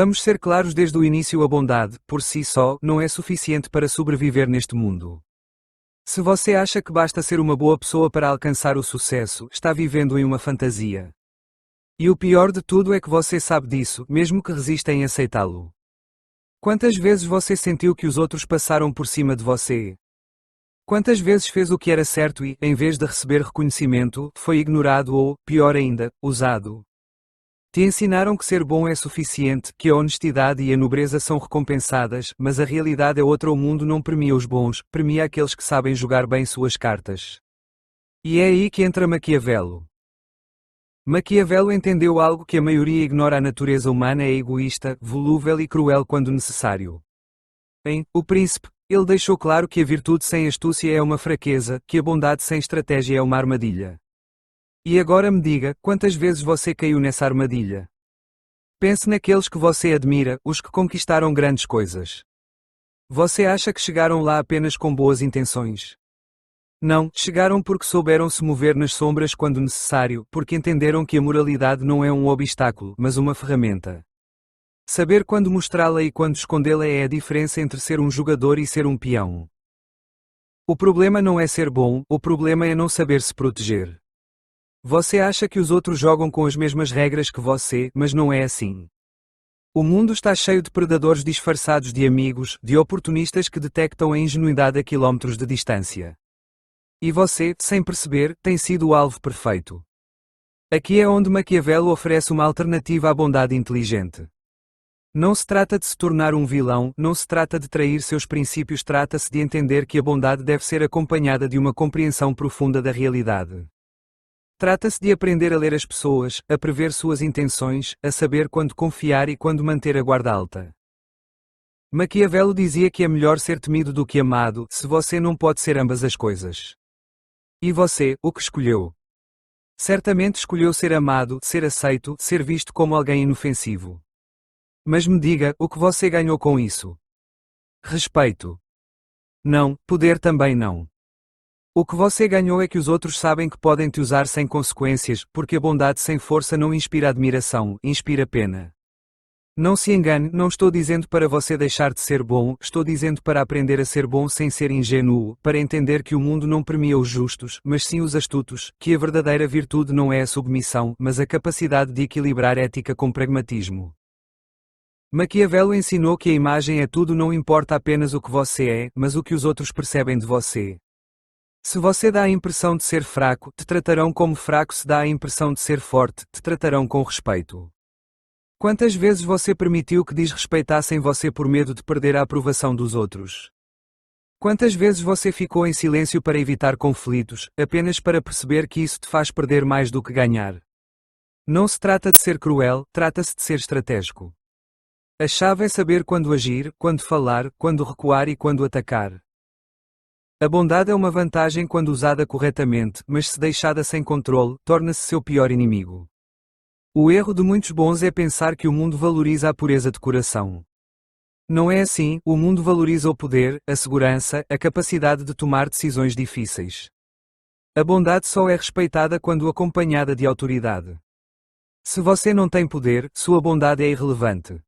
Vamos ser claros desde o início: a bondade, por si só, não é suficiente para sobreviver neste mundo. Se você acha que basta ser uma boa pessoa para alcançar o sucesso, está vivendo em uma fantasia. E o pior de tudo é que você sabe disso, mesmo que resista em aceitá-lo. Quantas vezes você sentiu que os outros passaram por cima de você? Quantas vezes fez o que era certo e, em vez de receber reconhecimento, foi ignorado ou, pior ainda, usado? Te ensinaram que ser bom é suficiente, que a honestidade e a nobreza são recompensadas, mas a realidade é outra. O mundo não premia os bons, premia aqueles que sabem jogar bem suas cartas. E é aí que entra Maquiavelo. Maquiavelo entendeu algo que a maioria ignora: a natureza humana é egoísta, volúvel e cruel quando necessário. Em O Príncipe, ele deixou claro que a virtude sem astúcia é uma fraqueza, que a bondade sem estratégia é uma armadilha. E agora me diga, quantas vezes você caiu nessa armadilha? Pense naqueles que você admira, os que conquistaram grandes coisas. Você acha que chegaram lá apenas com boas intenções? Não, chegaram porque souberam se mover nas sombras quando necessário, porque entenderam que a moralidade não é um obstáculo, mas uma ferramenta. Saber quando mostrá-la e quando escondê-la é a diferença entre ser um jogador e ser um peão. O problema não é ser bom, o problema é não saber se proteger. Você acha que os outros jogam com as mesmas regras que você, mas não é assim. O mundo está cheio de predadores disfarçados de amigos, de oportunistas que detectam a ingenuidade a quilómetros de distância. E você, sem perceber, tem sido o alvo perfeito. Aqui é onde Maquiavelo oferece uma alternativa à bondade inteligente. Não se trata de se tornar um vilão, não se trata de trair seus princípios, trata-se de entender que a bondade deve ser acompanhada de uma compreensão profunda da realidade. Trata-se de aprender a ler as pessoas, a prever suas intenções, a saber quando confiar e quando manter a guarda alta. Maquiavelo dizia que é melhor ser temido do que amado, se você não pode ser ambas as coisas. E você, o que escolheu? Certamente escolheu ser amado, ser aceito, ser visto como alguém inofensivo. Mas me diga, o que você ganhou com isso? Respeito. Não, poder também não. O que você ganhou é que os outros sabem que podem te usar sem consequências, porque a bondade sem força não inspira admiração, inspira pena. Não se engane, não estou dizendo para você deixar de ser bom, estou dizendo para aprender a ser bom sem ser ingênuo, para entender que o mundo não premia os justos, mas sim os astutos, que a verdadeira virtude não é a submissão, mas a capacidade de equilibrar ética com pragmatismo. Maquiavelo ensinou que a imagem é tudo, não importa apenas o que você é, mas o que os outros percebem de você. Se você dá a impressão de ser fraco, te tratarão como fraco. Se dá a impressão de ser forte, te tratarão com respeito. Quantas vezes você permitiu que desrespeitassem você por medo de perder a aprovação dos outros? Quantas vezes você ficou em silêncio para evitar conflitos, apenas para perceber que isso te faz perder mais do que ganhar? Não se trata de ser cruel, trata-se de ser estratégico. A chave é saber quando agir, quando falar, quando recuar e quando atacar. A bondade é uma vantagem quando usada corretamente, mas se deixada sem controle, torna-se seu pior inimigo. O erro de muitos bons é pensar que o mundo valoriza a pureza de coração. Não é assim, o mundo valoriza o poder, a segurança, a capacidade de tomar decisões difíceis. A bondade só é respeitada quando acompanhada de autoridade. Se você não tem poder, sua bondade é irrelevante.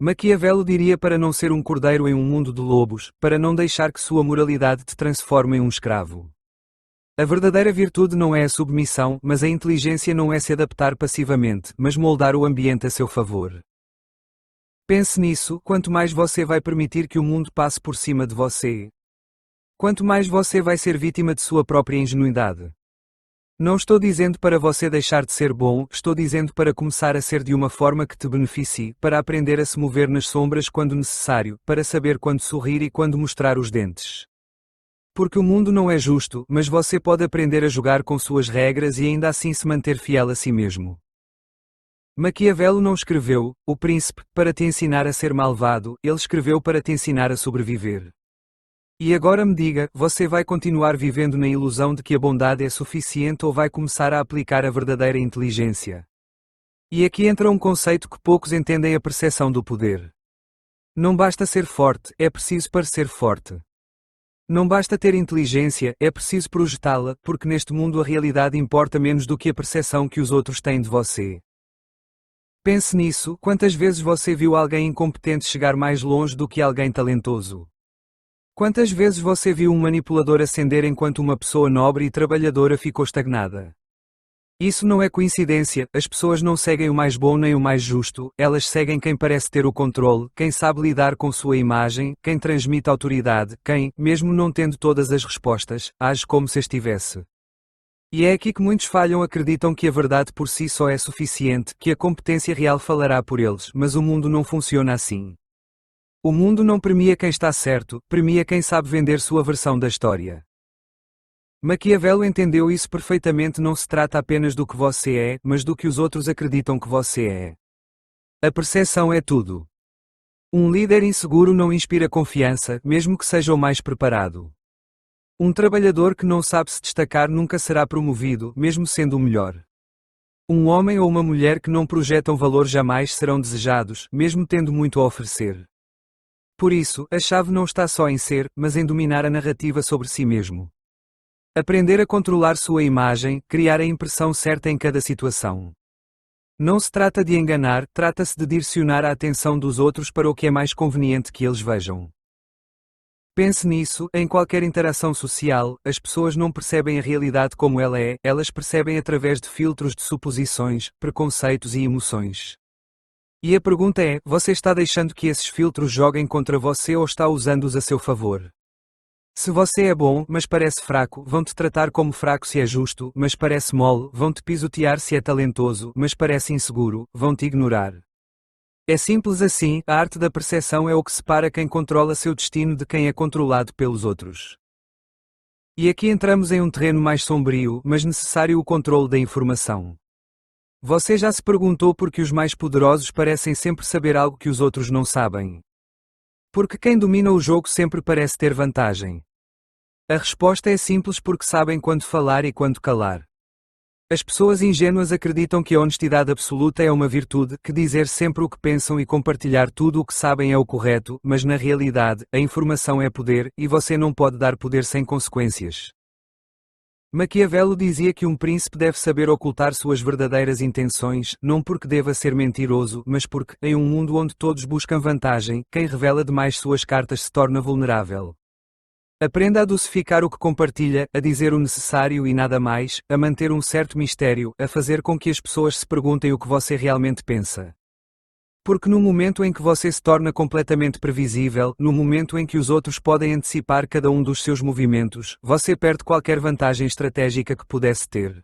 Maquiavelo diria para não ser um cordeiro em um mundo de lobos, para não deixar que sua moralidade te transforme em um escravo. A verdadeira virtude não é a submissão, mas a inteligência não é se adaptar passivamente, mas moldar o ambiente a seu favor. Pense nisso, quanto mais você vai permitir que o mundo passe por cima de você, quanto mais você vai ser vítima de sua própria ingenuidade. Não estou dizendo para você deixar de ser bom, estou dizendo para começar a ser de uma forma que te beneficie, para aprender a se mover nas sombras quando necessário, para saber quando sorrir e quando mostrar os dentes. Porque o mundo não é justo, mas você pode aprender a jogar com suas regras e ainda assim se manter fiel a si mesmo. Maquiavelo não escreveu O Príncipe para te ensinar a ser malvado, ele escreveu para te ensinar a sobreviver. E agora me diga, você vai continuar vivendo na ilusão de que a bondade é suficiente ou vai começar a aplicar a verdadeira inteligência? E aqui entra um conceito que poucos entendem: a percepção do poder. Não basta ser forte, é preciso parecer forte. Não basta ter inteligência, é preciso projetá-la, porque neste mundo a realidade importa menos do que a percepção que os outros têm de você. Pense nisso: quantas vezes você viu alguém incompetente chegar mais longe do que alguém talentoso? Quantas vezes você viu um manipulador ascender enquanto uma pessoa nobre e trabalhadora ficou estagnada? Isso não é coincidência. As pessoas não seguem o mais bom nem o mais justo, elas seguem quem parece ter o controle, quem sabe lidar com sua imagem, quem transmite autoridade, quem, mesmo não tendo todas as respostas, age como se as tivesse. E é aqui que muitos falham: acreditam que a verdade por si só é suficiente, que a competência real falará por eles, mas o mundo não funciona assim. O mundo não premia quem está certo, premia quem sabe vender sua versão da história. Maquiavelo entendeu isso perfeitamente: não se trata apenas do que você é, mas do que os outros acreditam que você é. A percepção é tudo. Um líder inseguro não inspira confiança, mesmo que seja o mais preparado. Um trabalhador que não sabe se destacar nunca será promovido, mesmo sendo o melhor. Um homem ou uma mulher que não projetam valor jamais serão desejados, mesmo tendo muito a oferecer. Por isso, a chave não está só em ser, mas em dominar a narrativa sobre si mesmo. Aprender a controlar sua imagem, criar a impressão certa em cada situação. Não se trata de enganar, trata-se de direcionar a atenção dos outros para o que é mais conveniente que eles vejam. Pense nisso: em qualquer interação social, as pessoas não percebem a realidade como ela é, elas percebem através de filtros de suposições, preconceitos e emoções. E a pergunta é: você está deixando que esses filtros joguem contra você ou está usando-os a seu favor? Se você é bom, mas parece fraco, vão-te tratar como fraco. Se é justo, mas parece mole, vão-te pisotear. Se é talentoso, mas parece inseguro, vão-te ignorar. É simples assim: a arte da percepção é o que separa quem controla seu destino de quem é controlado pelos outros. E aqui entramos em um terreno mais sombrio, mas necessário: o controle da informação. Você já se perguntou por que os mais poderosos parecem sempre saber algo que os outros não sabem? Porque quem domina o jogo sempre parece ter vantagem. A resposta é simples: porque sabem quando falar e quando calar. As pessoas ingênuas acreditam que a honestidade absoluta é uma virtude, que dizer sempre o que pensam e compartilhar tudo o que sabem é o correto, mas na realidade, a informação é poder, e você não pode dar poder sem consequências. Maquiavelo dizia que um príncipe deve saber ocultar suas verdadeiras intenções, não porque deva ser mentiroso, mas porque, em um mundo onde todos buscam vantagem, quem revela demais suas cartas se torna vulnerável. Aprenda a dosificar o que compartilha, a dizer o necessário e nada mais, a manter um certo mistério, a fazer com que as pessoas se perguntem o que você realmente pensa. Porque no momento em que você se torna completamente previsível, no momento em que os outros podem antecipar cada um dos seus movimentos, você perde qualquer vantagem estratégica que pudesse ter.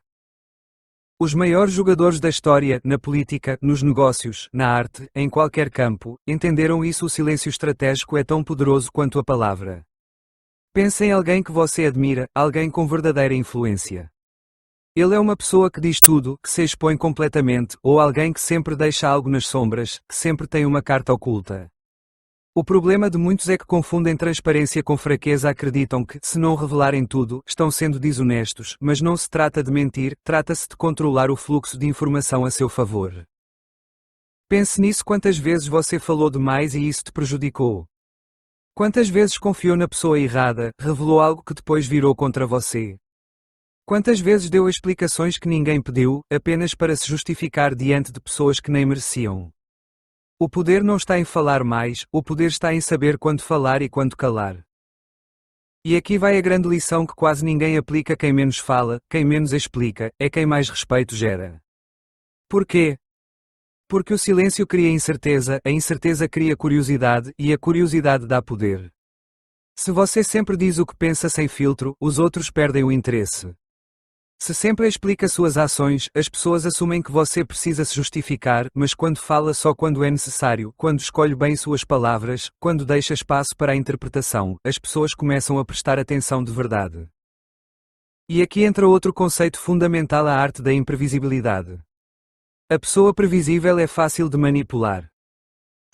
Os maiores jogadores da história, na política, nos negócios, na arte, em qualquer campo, entenderam isso: o silêncio estratégico é tão poderoso quanto a palavra. Pense em alguém que você admira, alguém com verdadeira influência. Ele é uma pessoa que diz tudo, que se expõe completamente, ou alguém que sempre deixa algo nas sombras, que sempre tem uma carta oculta. O problema de muitos é que confundem transparência com fraqueza. Acreditam que, se não revelarem tudo, estão sendo desonestos, mas não se trata de mentir, trata-se de controlar o fluxo de informação a seu favor. Pense nisso: quantas vezes você falou demais e isso te prejudicou? Quantas vezes confiou na pessoa errada, revelou algo que depois virou contra você? Quantas vezes deu explicações que ninguém pediu, apenas para se justificar diante de pessoas que nem mereciam? O poder não está em falar mais, o poder está em saber quando falar e quando calar. E aqui vai a grande lição que quase ninguém aplica: quem menos fala, quem menos explica, é quem mais respeito gera. Por quê? Porque o silêncio cria incerteza, a incerteza cria curiosidade, e a curiosidade dá poder. Se você sempre diz o que pensa sem filtro, os outros perdem o interesse. Se sempre explica suas ações, as pessoas assumem que você precisa se justificar, mas quando fala só quando é necessário, quando escolhe bem suas palavras, quando deixa espaço para a interpretação, as pessoas começam a prestar atenção de verdade. E aqui entra outro conceito fundamental: a arte da imprevisibilidade. A pessoa previsível é fácil de manipular.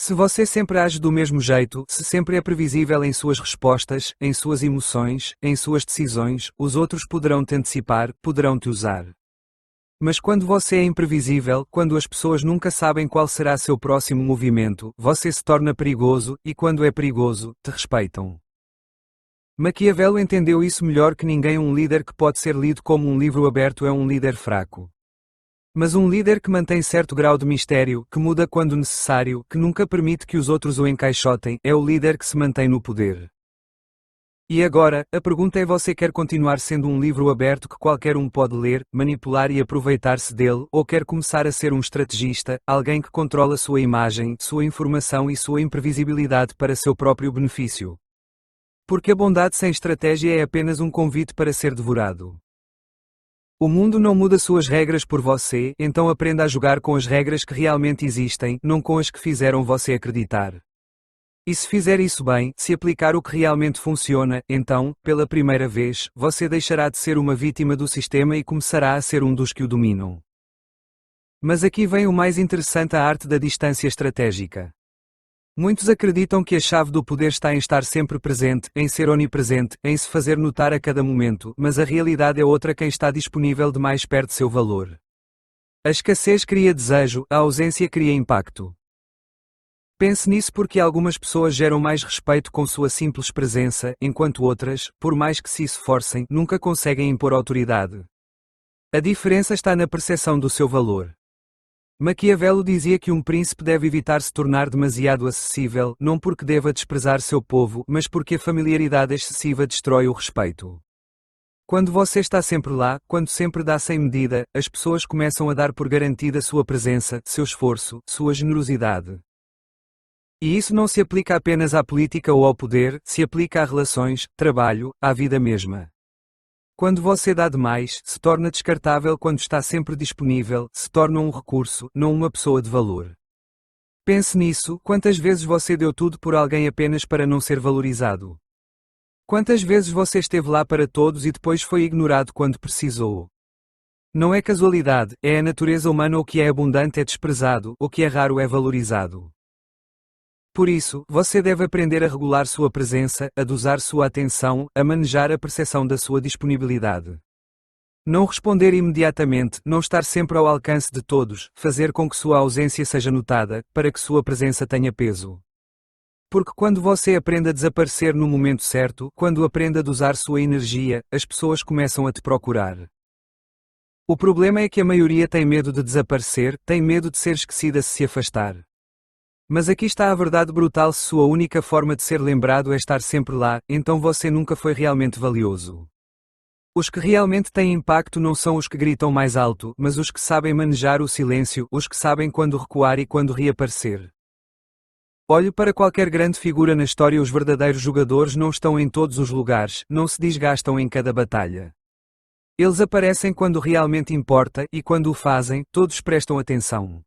Se você sempre age do mesmo jeito, se sempre é previsível em suas respostas, em suas emoções, em suas decisões, os outros poderão te antecipar, poderão te usar. Mas quando você é imprevisível, quando as pessoas nunca sabem qual será seu próximo movimento, você se torna perigoso, e quando é perigoso, te respeitam. Maquiavelo entendeu isso melhor que ninguém: um líder que pode ser lido como um livro aberto é um líder fraco. Mas um líder que mantém certo grau de mistério, que muda quando necessário, que nunca permite que os outros o encaixotem, é o líder que se mantém no poder. E agora, a pergunta é: você quer continuar sendo um livro aberto que qualquer um pode ler, manipular e aproveitar-se dele, ou quer começar a ser um estrategista, alguém que controla sua imagem, sua informação e sua imprevisibilidade para seu próprio benefício? Porque a bondade sem estratégia é apenas um convite para ser devorado. O mundo não muda suas regras por você, então aprenda a jogar com as regras que realmente existem, não com as que fizeram você acreditar. E se fizer isso bem, se aplicar o que realmente funciona, então, pela primeira vez, você deixará de ser uma vítima do sistema e começará a ser um dos que o dominam. Mas aqui vem o mais interessante: a arte da distância estratégica. Muitos acreditam que a chave do poder está em estar sempre presente, em ser onipresente, em se fazer notar a cada momento, mas a realidade é outra: quem está disponível demais perde seu valor. A escassez cria desejo, a ausência cria impacto. Pense nisso, porque algumas pessoas geram mais respeito com sua simples presença, enquanto outras, por mais que se esforcem, nunca conseguem impor autoridade. A diferença está na percepção do seu valor. Maquiavelo dizia que um príncipe deve evitar se tornar demasiado acessível, não porque deva desprezar seu povo, mas porque a familiaridade excessiva destrói o respeito. Quando você está sempre lá, quando sempre dá sem medida, as pessoas começam a dar por garantida sua presença, seu esforço, sua generosidade. E isso não se aplica apenas à política ou ao poder, se aplica a relações, trabalho, à vida mesma. Quando você dá demais, se torna descartável; quando está sempre disponível, se torna um recurso, não uma pessoa de valor. Pense nisso: quantas vezes você deu tudo por alguém apenas para não ser valorizado? Quantas vezes você esteve lá para todos e depois foi ignorado quando precisou? Não é casualidade, é a natureza humana: o que é abundante é desprezado, o que é raro é valorizado. Por isso, você deve aprender a regular sua presença, a dosar sua atenção, a manejar a percepção da sua disponibilidade. Não responder imediatamente, não estar sempre ao alcance de todos, fazer com que sua ausência seja notada, para que sua presença tenha peso. Porque quando você aprende a desaparecer no momento certo, quando aprende a dosar sua energia, as pessoas começam a te procurar. O problema é que a maioria tem medo de desaparecer, tem medo de ser esquecida se se afastar. Mas aqui está a verdade brutal: se sua única forma de ser lembrado é estar sempre lá, então você nunca foi realmente valioso. Os que realmente têm impacto não são os que gritam mais alto, mas os que sabem manejar o silêncio, os que sabem quando recuar e quando reaparecer. Olhe para qualquer grande figura na história: os verdadeiros jogadores não estão em todos os lugares, não se desgastam em cada batalha. Eles aparecem quando realmente importa, e quando o fazem, todos prestam atenção.